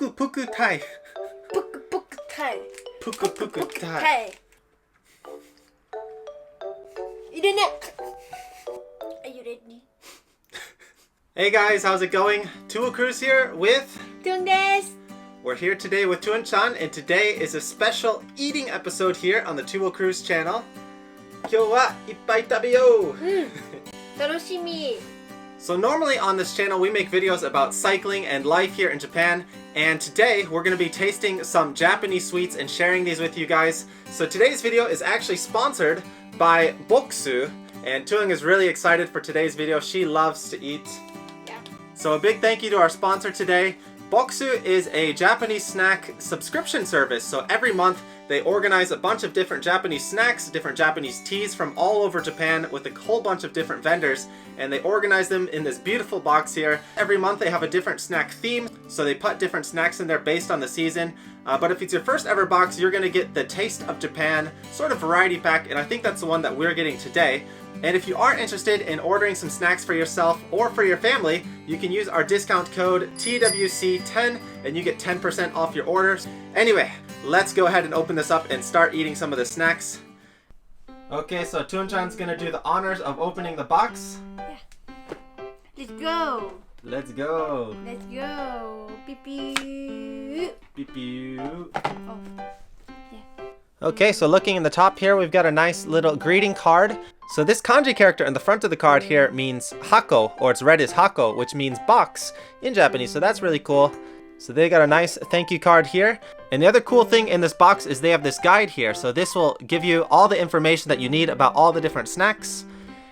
Puku puku tai. Puku puku tai. Puku puku tai. Are you ready? Hey guys, how's it going? Tuo Cruz here with... Thuong desu. We're here today with Tuan-chan, and today is a special eating episode here on the Tuo Cruz channel. Kyou wa ippai tabeyo! 楽しみ. So normally on this channel we make videos about cycling and life here in Japan, and today we're going to be tasting some Japanese sweets and sharing these with you guys. So today's video is actually sponsored by Boksu, and Thuong is really excited for today's video. She loves to eat. Yeah. So a big thank you to our sponsor today. Boksu is a Japanese snack subscription service, so every month they organize a bunch of different Japanese snacks, different Japanese teas from all over Japan with a whole bunch of different vendors, and they organize them in this beautiful box here. Every month they have a different snack theme, so they put different snacks in there based on the season. But if it's your first ever box, you're going to get the Taste of Japan sort of variety pack, and I think that's the one that we're getting today. And if you are interested in ordering some snacks for yourself or for your family, you can use our discount code TWC10 and you get 10% off your orders. Anyway, let's go ahead and open this up and start eating some of the snacks. Okay, so Tuan-chan's gonna do the honors of opening the box. Yeah. Let's go. Let's go. Let's go. Beep beep. Beep beep. Oh. Okay, so looking in the top here, we've got a nice little greeting card. So this kanji character in the front of the card here means hako, or it's read as hako, which means box in Japanese, so that's really cool. So they got a nice thank you card here. And the other cool thing in this box is they have this guide here. So this will give you all the information that you need about all the different snacks.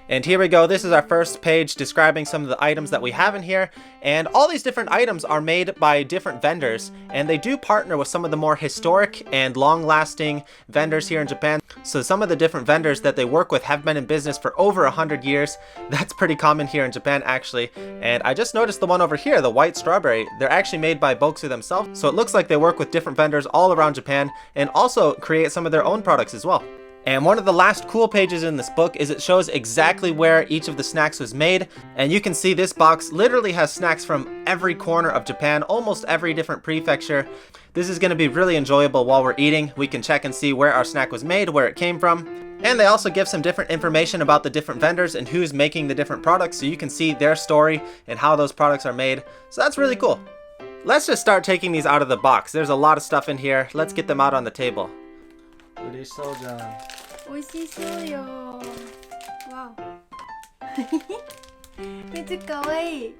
And here we go, this is our first page describing some of the items that we have in here. And all these different items are made by different vendors, and they do partner with some of the more historic and long-lasting vendors here in Japan. So some of the different vendors that they work with have been in business for over 100 years. That's pretty common here in Japan actually. And I just noticed the one over here, the white strawberry, they're actually made by Boksu themselves. So it looks like they work with different vendors all around Japan and also create some of their own products as well. And one of the last cool pages in this book is it shows exactly where each of the snacks was made. And you can see this box literally has snacks from every corner of Japan, almost every different prefecture. This is going to be really enjoyable while we're eating. We can check and see where our snack was made, where it came from. And they also give some different information about the different vendors and who's making the different products, so you can see their story and how those products are made. So that's really cool. Let's just start taking these out of the box. There's a lot of stuff in here. Let's get them out on the table. 嬉しそうじゃん。美味しそうよ。わお。めっちゃ可愛い。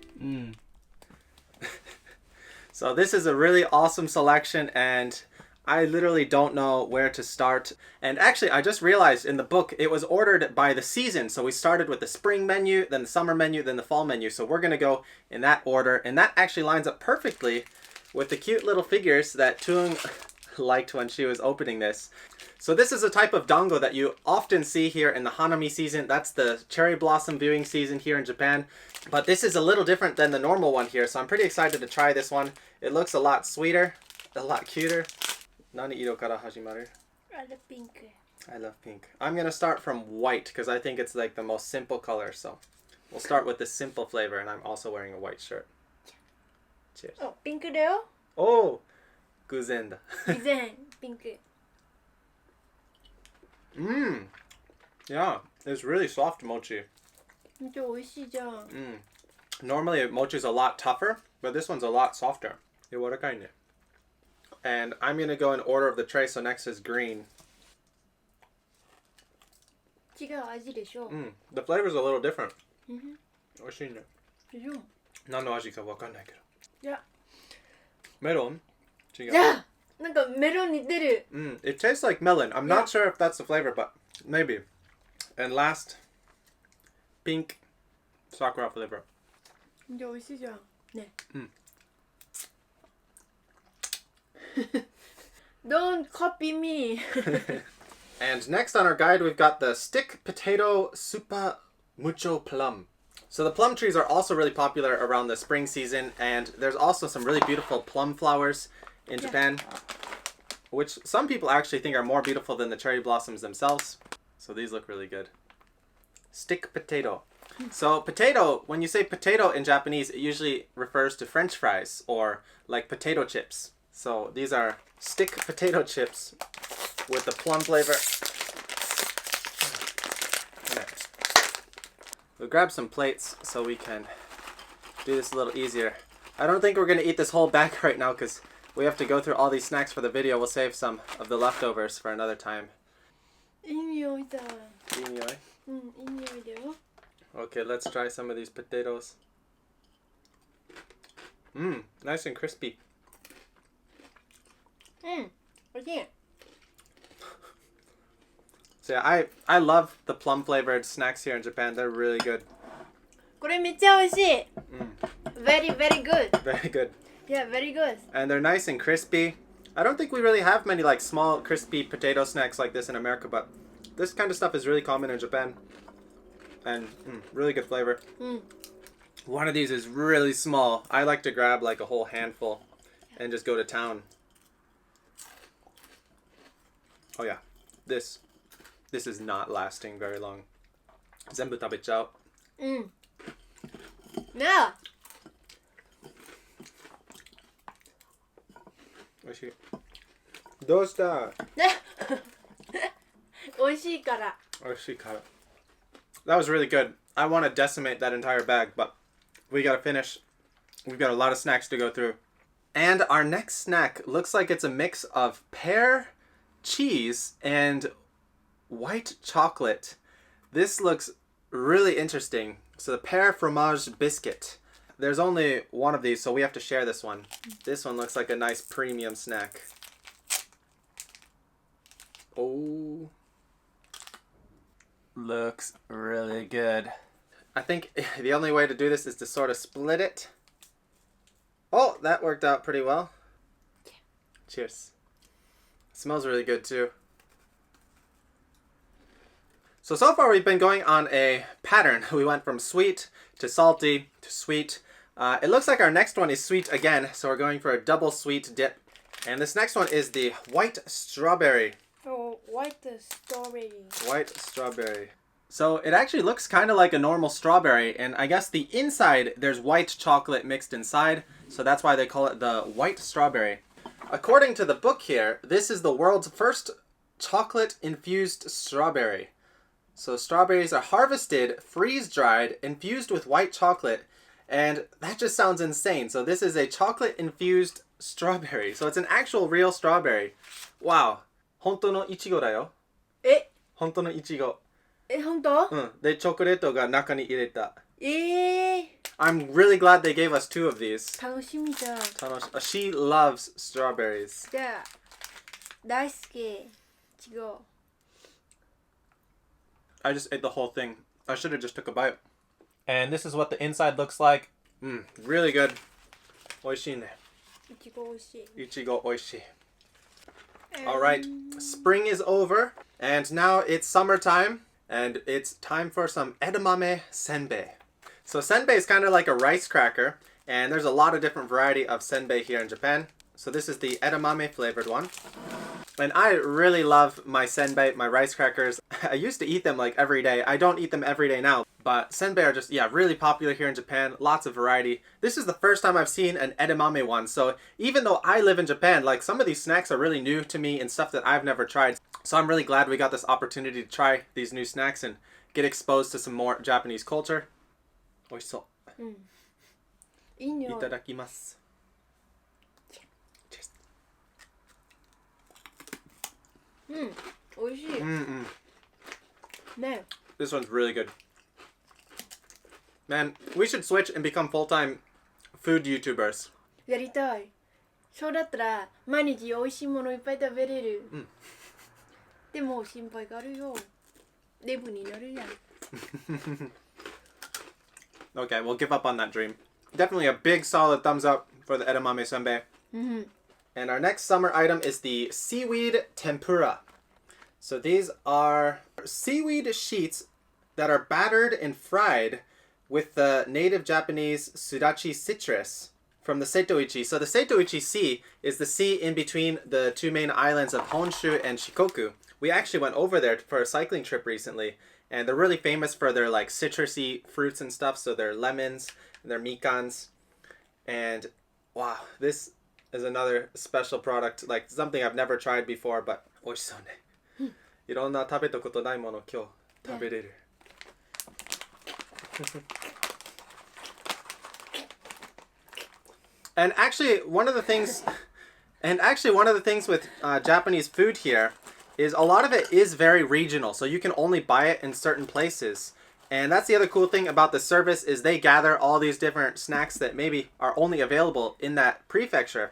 So this is a really awesome selection, and I literally don't know where to start. And actually, I just realized in the book it was ordered by the season. So we started with the spring menu, then the summer menu, then the fall menu. So we're gonna go in that order, and that actually lines up perfectly with the cute little figures that Thuong liked when she was opening this. So this is a type of dango that you often see here in the Hanami season. That's the cherry blossom viewing season here in Japan. But this is a little different than the normal one here, so I'm pretty excited to try this one. It looks a lot sweeter, a lot cuter. Nani iro kara hajimaru? I love pink. I love pink. I'm gonna start from white because I think it's like the most simple color. So we'll start with the simple flavor, and I'm also wearing a white shirt. Cheers. Oh, pink だよ。Oh, 偶然だ。以前、ピンク。Yeah, it's really soft mochi. めっちゃ美味しいじゃん。Normally mochi's a lot tougher, but this one's a lot softer. 柔らかいね。And I'm gonna go in order of the tray, so next is green. 違う味でしょ。The flavor's a little different. 美味しいね。でしょ。何の味かわかんないけど。いや。メロン？違う。いや、なんかメロン似てる。It tastes like melon. I'm not sure if that's the flavor, but maybe. And last, pink sakura flavor. 美味しいじゃん。ね。Don't copy me. And next on our guide, we've got the stick potato super mucho plum. So the plum trees are also really popular around the spring season, and there's also some really beautiful plum flowers in Japan, which some people actually think are more beautiful than the cherry blossoms themselves. So these look really good. Stick potato. So potato, when you say potato in Japanese, it usually refers to French fries or like potato chips. So these are stick potato chips with the plum flavor. Next, we'll grab some plates so we can do this a little easier. I don't think we're going to eat this whole bag right now because we have to go through all these snacks for the video. We'll save some of the leftovers for another time. いい匂いだ。いい匂い? うん、いい匂いだよ。 Okay, let's try some of these potatoes. Mmm, nice and crispy. うん、おいしい。 So yeah, I love the plum flavored snacks here in Japan. They're really good. これめっちゃおいしい。Very, very good. Very good. Yeah, very good. And they're nice and crispy. I don't think we really have many like small crispy potato snacks like this in America, but this kind of stuff is really common in Japan. And really good flavor. One of these is really small. I like to grab like a whole handful and just go to town. Oh yeah, this is not lasting very long. 全部食べちゃう。うん。ねえ。おいしい。どうした？おいしいから。おいしいから。That was really good. I want to decimate that entire bag, but we gotta finish. We've got a lot of snacks to go through. And our next snack looks like it's a mix of pear, cheese, and white chocolate. This looks really interesting. So the pear fromage biscuit. There's only one of these, so we have to share this one. This one looks like a nice premium snack. Oh. Looks really good. I think the only way to do this is to sort of split it. Oh, that worked out pretty well. Cheers. It smells really good too. So far we've been going on a pattern. We went from sweet to salty to sweet. It looks like our next one is sweet again, so we're going for a double sweet dip. And this next one is the white strawberry. Oh, white strawberry. White strawberry. So it actually looks kind of like a normal strawberry, and I guess the inside there's white chocolate mixed inside, so that's why they call it the white strawberry. According to the book here, this is the world's first chocolate-infused strawberry. So strawberries are harvested, freeze-dried, infused with white chocolate, and that just sounds insane. So this is a chocolate-infused strawberry. So it's an actual real strawberry. Wow. 本当のイチゴだよ。え、本当のイチゴ。え、本当？で、チョコレートが中に入れた。I'm really glad they gave us 2 of these. 楽しみだ。She loves strawberries. じゃあ、大好き。いちご。I just ate the whole thing. I should have just took a bite. And this is what the inside looks like. Really good. おいしいね。いちごおいしい。いちごおいしい。Alright, spring is over, and now it's summertime, and it's time for some edamame senbei. So senbei is kind of like a rice cracker, and there's a lot of different variety of senbei here in Japan. So this is the edamame flavored one. And I really love my senbei, my rice crackers. I used to eat them like every day. I don't eat them every day now, but senbei are just, really popular here in Japan. Lots of variety. This is the first time I've seen an edamame one. So even though I live in Japan, like some of these snacks are really new to me and stuff that I've never tried. So I'm really glad we got this opportunity to try these new snacks and get exposed to some more Japanese culture. おいしそう。いい匂い。いただきます。おいしい。ね。 This one's really good. Man, we should switch and become full-time food YouTubers. やりたい。そうだったら毎日おいしいものいっぱい食べれる。でも心配があるよ。デブになるやん。Okay, we'll give up on that dream. Definitely a big solid thumbs up for the edamame senbei. And our next summer item is the Seaweed Tempura. So these are seaweed sheets that are battered and fried with the native Japanese sudachi citrus from the Setoichi. So the Setoichi Sea is the sea in between the 2 main islands of Honshu and Shikoku. We actually went over there for a cycling trip recently, And they're really famous for their like citrusy fruits and stuff. So their lemons and their mikans. And wow, this is another special product. Like something I've never tried before, but 美味しそうね。いろんな食べたことないもの今日食べれる。And actually, one of the things with Japanese food here is a lot of it is very regional. So you can only buy it in certain places. And that's the other cool thing about the service is they gather all these different snacks that maybe are only available in that prefecture.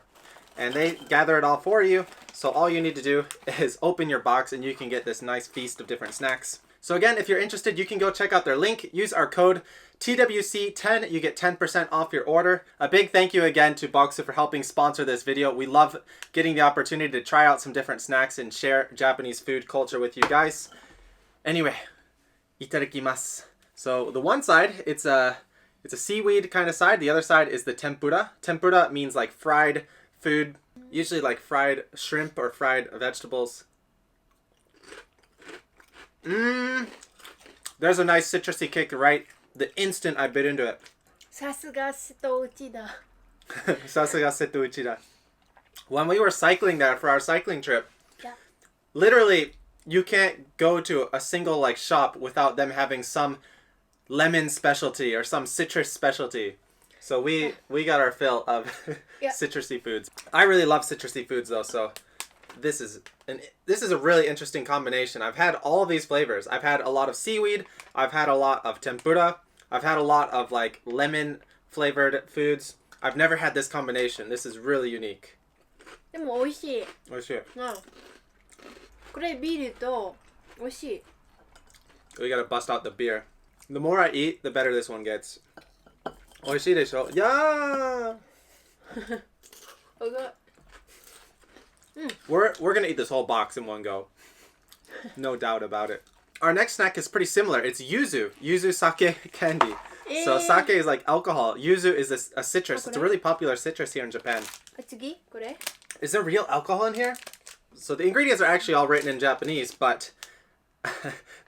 And they gather it all for you. So all you need to do is open your box and you can get this nice feast of different snacks. So again, if you're interested, you can go check out their link. Use our code TWC10. You get 10% off your order. A big thank you again to Boxu for helping sponsor this video. We love getting the opportunity to try out some different snacks and share Japanese food culture with you guys. Anyway, itadakimasu. So the one side, it's a seaweed kind of side. The other side is the tempura. Tempura means like fried food, usually like fried shrimp or fried vegetables. There's a nice citrusy kick right the instant I bit into it. さすが瀬戸内だ。さすが瀬戸内だ. When we were cycling there for our cycling trip, literally you can't go to a single like shop without them having some lemon specialty or some citrus specialty. So we got our fill of citrusy foods. I really love citrusy foods though, so this is a really interesting combination. I've had all of these flavors. I've had a lot of seaweed. I've had a lot of tempura. I've had a lot of like lemon flavored foods. I've never had this combination. This is really unique. でも美味しい。美味しい。これビールと美味しい。We gotta bust out the beer. The more I eat, the better this one gets. 美味しいでしょ? Yeah! We're gonna eat this whole box in one go. No doubt about it. Our next snack is pretty similar. It's Yuzu Sake candy. So sake is like alcohol. Yuzu is a citrus. It's a really popular citrus here in Japan. 次これ Is there real alcohol in here? So the ingredients are actually all written in Japanese, but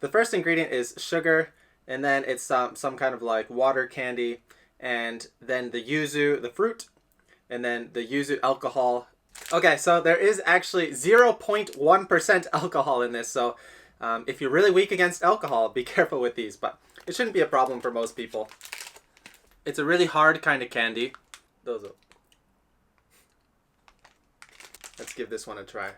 the first ingredient is sugar, and then it's some kind of like water candy, and then the yuzu, the fruit, and then the yuzu alcohol. Okay, so there is actually 0.1% alcohol in this, so if you're really weak against alcohol, be careful with these, but it shouldn't be a problem for most people. It's a really hard kind of candy. Dozo. Let's give this one a try.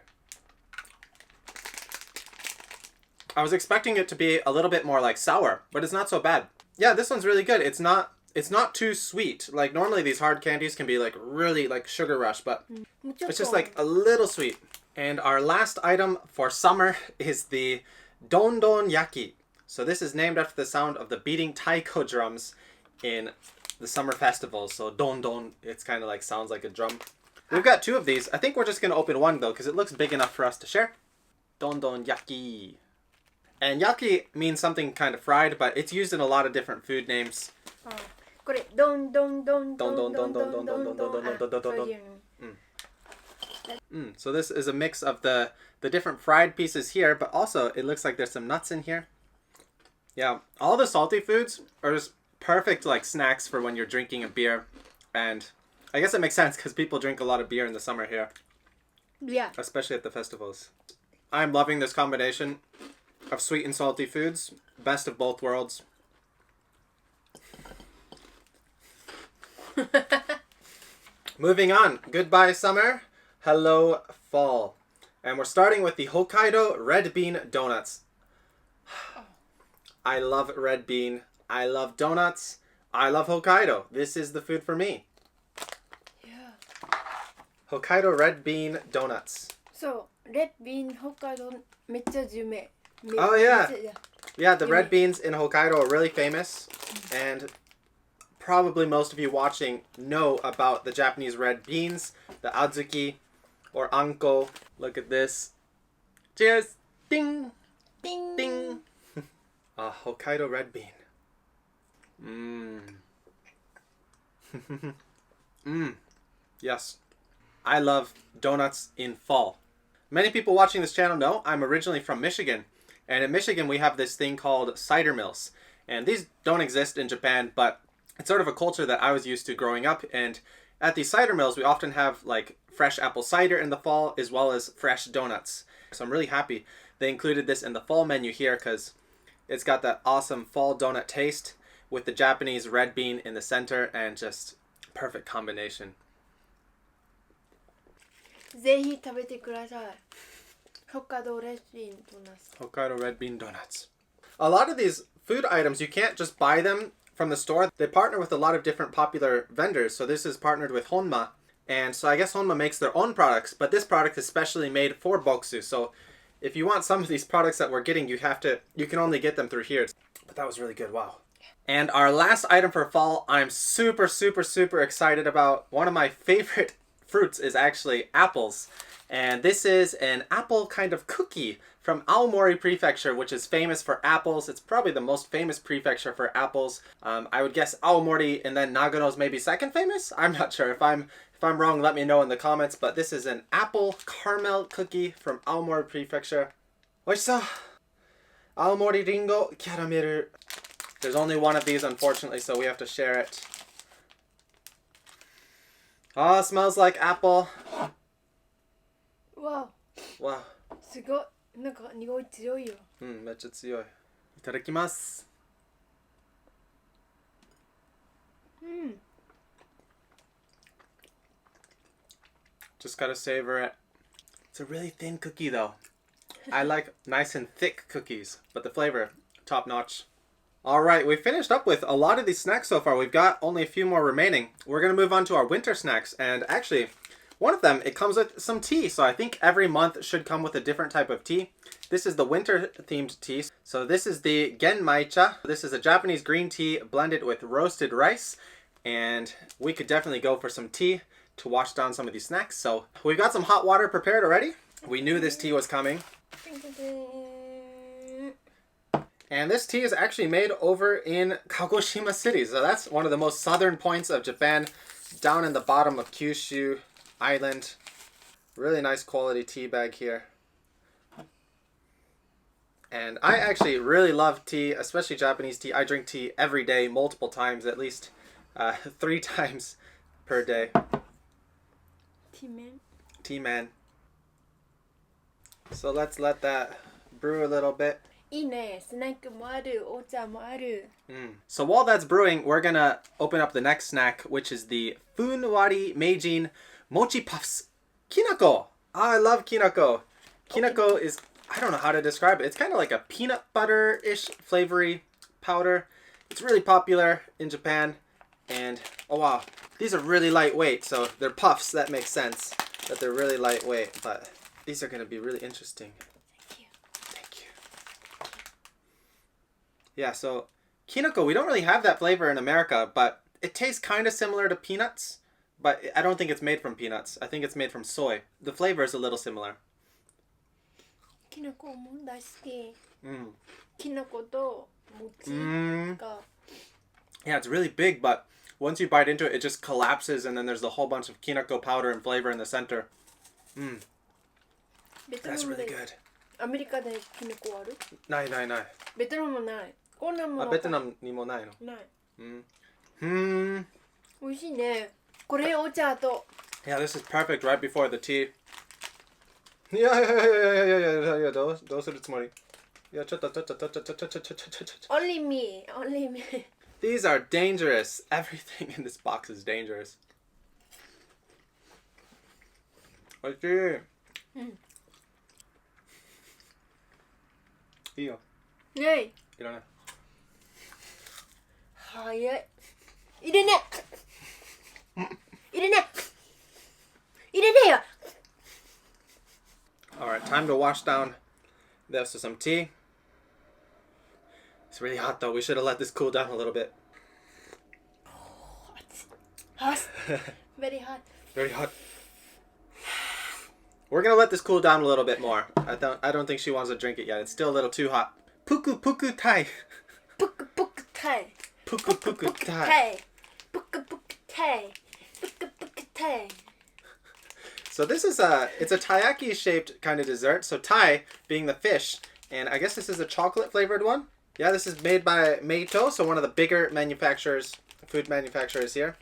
I was expecting it to be a little bit more like sour, but it's not so bad. Yeah, this one's really good. It's not too sweet. Like normally these hard candies can be like really like sugar rush, but it's just like a little sweet. And our last item for summer is the Don Yaki. So this is named after the sound of the beating taiko drums in the summer festivals. So don, it's kind of like sounds like a drum. We've got two of these. I think we're just going to open one though because it looks big enough for us to share. Don Yaki. And yaki means something kind of fried, but it's used in a lot of different food names. これドンドンドンドンドンドンドンドンドン So this is a mix of the different fried pieces here, but also it looks like there's some nuts in here. Yeah, all the salty foods are just perfect like snacks for when you're drinking a beer. And I guess it makes sense because people drink a lot of beer in the summer here. Yeah. Especially at the festivals. I'm loving this combination of sweet and salty foods. Best of both worlds. Moving on. Goodbye summer. Hello fall. And we're starting with the Hokkaido Red Bean donuts. I love red bean. I love donuts. I love Hokkaido. This is the food for me. Yeah. Hokkaido Red Bean donuts. So, Red Bean 北海道めっちゃ有名。 Oh yeah. Yeah, the red beans in Hokkaido are really famous. And probably most of you watching know about the Japanese red beans, the adzuki or anko. Look at this. Cheers. Ding. Ding. Ding. Hokkaido red bean. Yes. I love donuts in fall. Many people watching this channel know I'm originally from Michigan. And in Michigan, we have this thing called cider mills. And these don't exist in Japan, but it's sort of a culture that I was used to growing up. And at these cider mills, we often have like fresh apple cider in the fall, as well as fresh donuts. So I'm really happy they included this in the fall menu here, because it's got that awesome fall donut taste with the Japanese red bean in the center, and just perfect combination. ぜひ食べてください。北海道レッビンドーナツ。 Hokkaido Red Bean donuts. A lot of these food items, you can't just buy them from the store. They partner with a lot of different popular vendors. So this is partnered with Honma. And so I guess Honma makes their own products, but this product is specially made for Bokusu. So if you want some of these products that we're getting, you can only get them through here. But that was really good, wow. And our last item for fall, I'm super, super, super excited about. One of my favorite fruits is actually apples. And this is an apple kind of cookie from Aomori Prefecture, which is famous for apples. It's probably the most famous prefecture for apples. I would guess Aomori and then Nagano's maybe second famous? I'm not sure. If I'm wrong, let me know in the comments. But this is an apple caramel cookie from Aomori Prefecture. Oishisa! Aomori Ringo Caramel. There's only one of these, unfortunately, so we have to share it. Oh, it smells like apple. わ Wow. お、すごい。なんか匂い強いよ。めっちゃ強い。いただきます。Just gotta savor it. It's a really thin cookie though. I like nice and thick cookies, but the flavor, top notch. Alright, we finished up with a lot of these snacks so far. We've got only a few more remaining. We're gonna move on to our winter snacks, and actually, one of them, it comes with some tea. So I think every month should come with a different type of tea. This is the winter themed tea. So this is the genmaicha. This is a Japanese green tea blended with roasted rice. And we could definitely go for some tea to wash down some of these snacks. So we've got some hot water prepared already. We knew this tea was coming. And this tea is actually made over in Kagoshima City. So that's one of the most southern points of Japan, down in the bottom of Kyushu Island. Really nice quality tea bag here. And I actually really love tea, especially Japanese tea. I drink tea every day, multiple times, at least 3 times per day. Tea man. Tea man. So let's let that brew a little bit. いいね。スナックもある。お茶もある。So while that's brewing, we're gonna open up the next snack, which is the Funwari Meijin Mochi Puffs. Kinako! I love Kinako. Kinako is, I don't know how to describe it. It's kind of like a peanut butter-ish flavory powder. It's really popular in Japan. And, oh wow, these are really lightweight. So they're puffs, that makes sense. That they're really lightweight. But these are gonna be really interesting. Thank you. Yeah, so Kinako, we don't really have that flavor in America, but it tastes kind of similar to peanuts. But I don't think it's made from peanuts. I think it's made from soy. The flavor is a little similar. きなこも大好き。きなこと mochi が。 Yeah, it's really big, but once you bite into it, it just collapses, and then there's a whole bunch of kinako powder and flavor in the center. That's really good. アメリカできなこある？ないないない。ベトナムもない。こんなもの。ベトナムにもないの？ない。美味しいね。これお茶と。Yeah, this is perfect right before the tea. いや、どうするつもり？いや、ちょっと。Only me, only me. These are dangerous. Everything in this box is dangerous. おいしい。いいよ。ねい。いらない。早い。入れね。入れね。入れねよ。Alright, time to wash down this with some tea. It's really hot though. We should have let this cool down a little bit. Hot. Very hot. Very hot. We're gonna let this cool down a little bit more. I don't think she wants to drink it yet. It's still a little too hot. Puku puku tai. Puku puku tai. Puku puku tai. Puku puku tai. Puku puku tai. So this is it's a taiyaki shaped kind of dessert. So tai being the fish, And I guess this is a chocolate flavored one. Yeah, this is made by Meito, so one of the bigger manufacturers, food manufacturers here.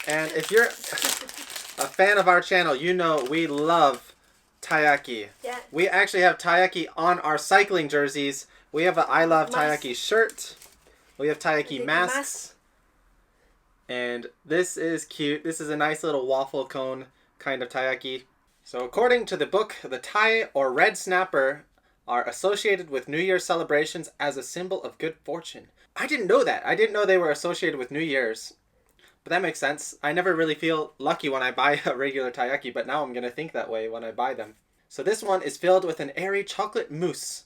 And if you're a fan of our channel, you know we love Taiyaki. Yeah. We actually have Taiyaki on our cycling jerseys. We have an I Love Taiyaki shirt. We have Taiyaki masks. And this is cute. This is a nice little waffle cone kind of Taiyaki. So according to the book, the Thai or red snapper are associated with New Year's celebrations as a symbol of good fortune. I didn't know that. I didn't know they were associated with New Year's. But that makes sense. I never really feel lucky when I buy a regular Taiyaki, but now I'm going to think that way when I buy them. So this one is filled with an airy chocolate mousse.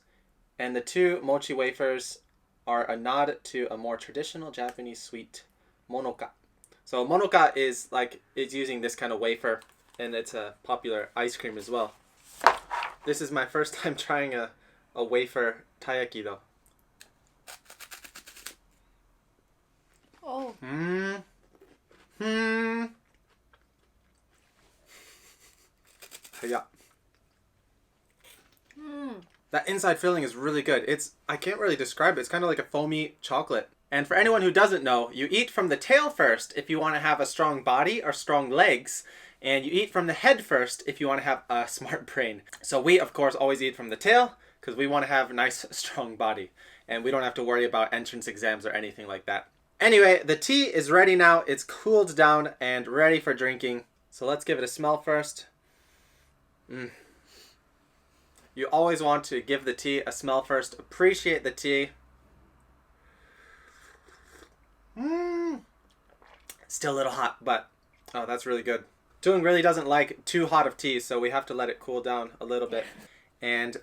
And the 2 mochi wafers are a nod to a more traditional Japanese sweet, monoka. So monoka is using this kind of wafer, and it's a popular ice cream as well. This is my first time trying a wafer Taiyaki though. Oh. Yeah. That inside filling is really good. I can't really describe it. It's kind of like a foamy chocolate. And for anyone who doesn't know, you eat from the tail first if you want to have a strong body or strong legs. And you eat from the head first if you want to have a smart brain. So we, of course, always eat from the tail because we want to have a nice, strong body. And we don't have to worry about entrance exams or anything like that. Anyway, the tea is ready now. It's cooled down and ready for drinking. So let's give it a smell first. You always want to give the tea a smell first. Appreciate the tea. Still a little hot, but oh, that's really good. Thuong really doesn't like too hot of tea, so we have to let it cool down a little bit. And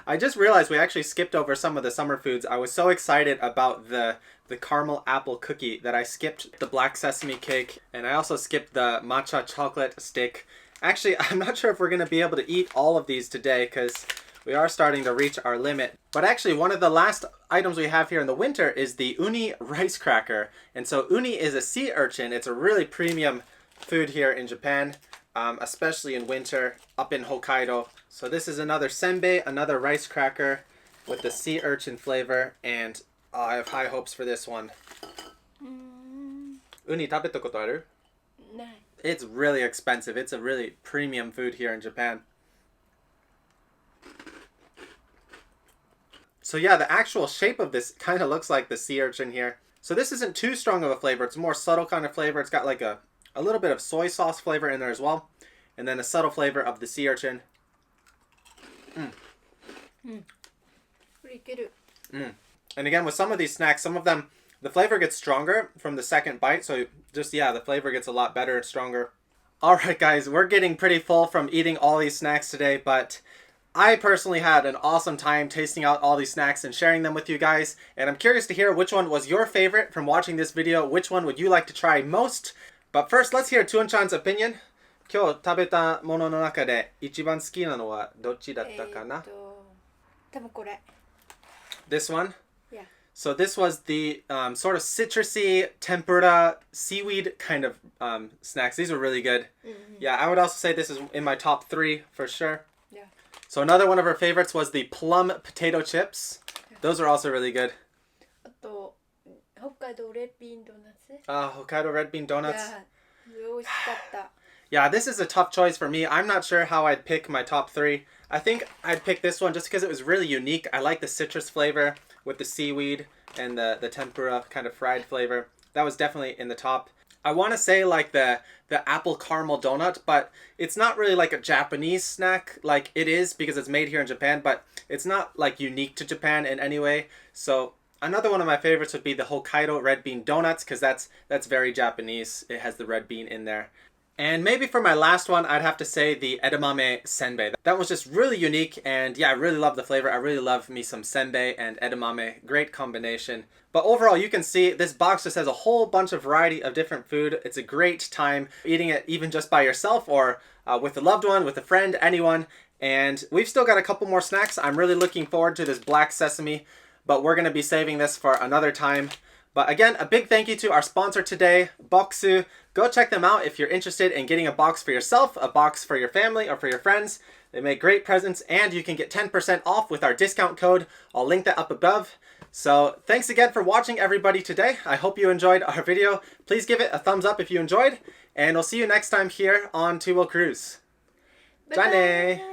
I just realized we actually skipped over some of the summer foods. I was so excited about the caramel apple cookie that I skipped the black sesame cake, and I also skipped the matcha chocolate stick. Actually, I'm not sure if we're going to be able to eat all of these today because we are starting to reach our limit. But actually, one of the last items we have here in the winter is the uni rice cracker. And so uni is a sea urchin. It's a really premium food here in Japan, especially in winter up in Hokkaido. So this is another senbei, another rice cracker with the sea urchin flavor. And I have high hopes for this one. Uni 食べたことある? No. It's really expensive. It's a really premium food here in Japan. So yeah, the actual shape of this kind of looks like the sea urchin here. So this isn't too strong of a flavor. It's a more subtle kind of flavor. It's got like a little bit of soy sauce flavor in there as well. And then a subtle flavor of the sea urchin. And again, with some of these snacks, some of them, the flavor gets stronger from the second bite. So just, yeah, the flavor gets a lot better and stronger. All right, guys, we're getting pretty full from eating all these snacks today, but I personally had an awesome time tasting out all these snacks and sharing them with you guys. And I'm curious to hear which one was your favorite from watching this video. Which one would you like to try most? But first, let's hear Thuong-chan's opinion. 今日食べたものの中で一番好きなのはどっちだったかな? 多分これ. This one? Yeah. So this was the sort of citrusy tempura seaweed kind of snacks. These were really good. Yeah, I would also say this is in my top 3 for sure. Yeah. So another one of our favorites was the plum potato chips. Those are also really good. あと北海道レッビンドーナツ. Hokkaido Red Bean donuts. Yeah. 美味しかった. Yeah, this is a tough choice for me. I'm not sure how I'd pick my top 3. I think I'd pick this one just because it was really unique. I like the citrus flavor with the seaweed and the tempura kind of fried flavor. That was definitely in the top. I want to say like the apple caramel donut, but it's not really like a Japanese snack. Like it is because it's made here in Japan, but it's not like unique to Japan in any way. So another one of my favorites would be the Hokkaido Red Bean donuts because that's very Japanese. It has the red bean in there. And maybe for my last one, I'd have to say the edamame senbei. That was just really unique, and yeah, I really love the flavor. I really love me some senbei and edamame. Great combination. But overall, you can see this box just has a whole bunch of variety of different food. It's a great time eating it even just by yourself or with a loved one, with a friend, anyone. And we've still got a couple more snacks. I'm really looking forward to this black sesame, but we're going to be saving this for another time. But again, a big thank you to our sponsor today, Boxu. Go check them out if you're interested in getting a box for yourself, a box for your family, or for your friends. They make great presents, and you can get 10% off with our discount code. I'll link that up above. So thanks again for watching, everybody, today. I hope you enjoyed our video. Please give it a thumbs up if you enjoyed, and we'll see you next time here on Two Will Cruise. じゃあねー。